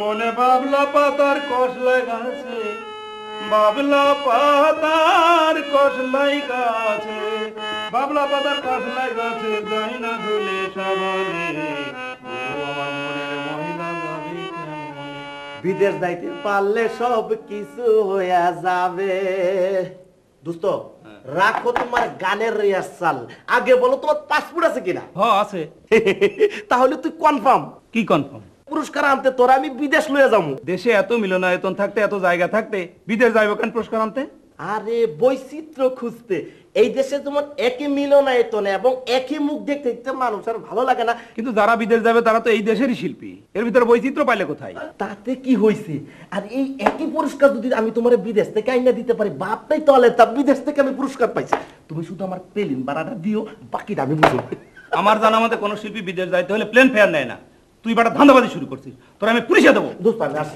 মনে বাবলা পাতার কসলাই গাছে, বাবলা পাতার কসলাই গাছে, বাবলা পাতার কসলাই গাছে যাই না ঝুলে সাবানে, আমার মনের মহিলা যাবে কেমনে? বিদেশ যাইতে পারলে সব কিছু হয়ে যাবে। দোস্ত রাখো তোমার গানের রিহার্সাল, আগে বলো তোমার পাসপোর্ট আছে কিনা? হ্যাঁ আছে। তাহলে তুই কনফার্ম? কি কনফার্ম? পুরস্কার আনতে তোরা আমি বিদেশ লয়ে যাবো। দেশে এত মিলনায়তন থাকতে, এত জায়গা থাকতে বিদেশ যাইব কেন পুরস্কার আনতে? আরে বৈচিত্র্য খুঁজতে। এই দেশে তোমার একই মিলনায়তন এবং একই মুখ দেখতে দেখতে মানুষ আর ভালো লাগে না? কিন্তু যারা বিদেশ যাবে তারা তো এই দেশেরই শিল্পী, এর ভিতরে বৈচিত্র্য পাইলে কোথায়? তাতে কি হয়েছে? আর এই একই পুরস্কার যদি আমি তোমার বিদেশ থেকে আইনা দিতে পারি, বাপটাই তলে তা বিদেশ থেকে আমি পুরস্কার পাইছি। তুমি শুধু আমার প্লেন ভাড়াটা দিও, বাকিটা আমি বুঝবো। আমার জানা মতে কোনো শিল্পী বিদেশ যাইতে হলে প্লেন ফেয়ার নেয় না। তুই বাটা ধান্দাবাজি শুরু করছিস, তোরা আমি পুলিশে দেবো। দোস্ত আমি আসি।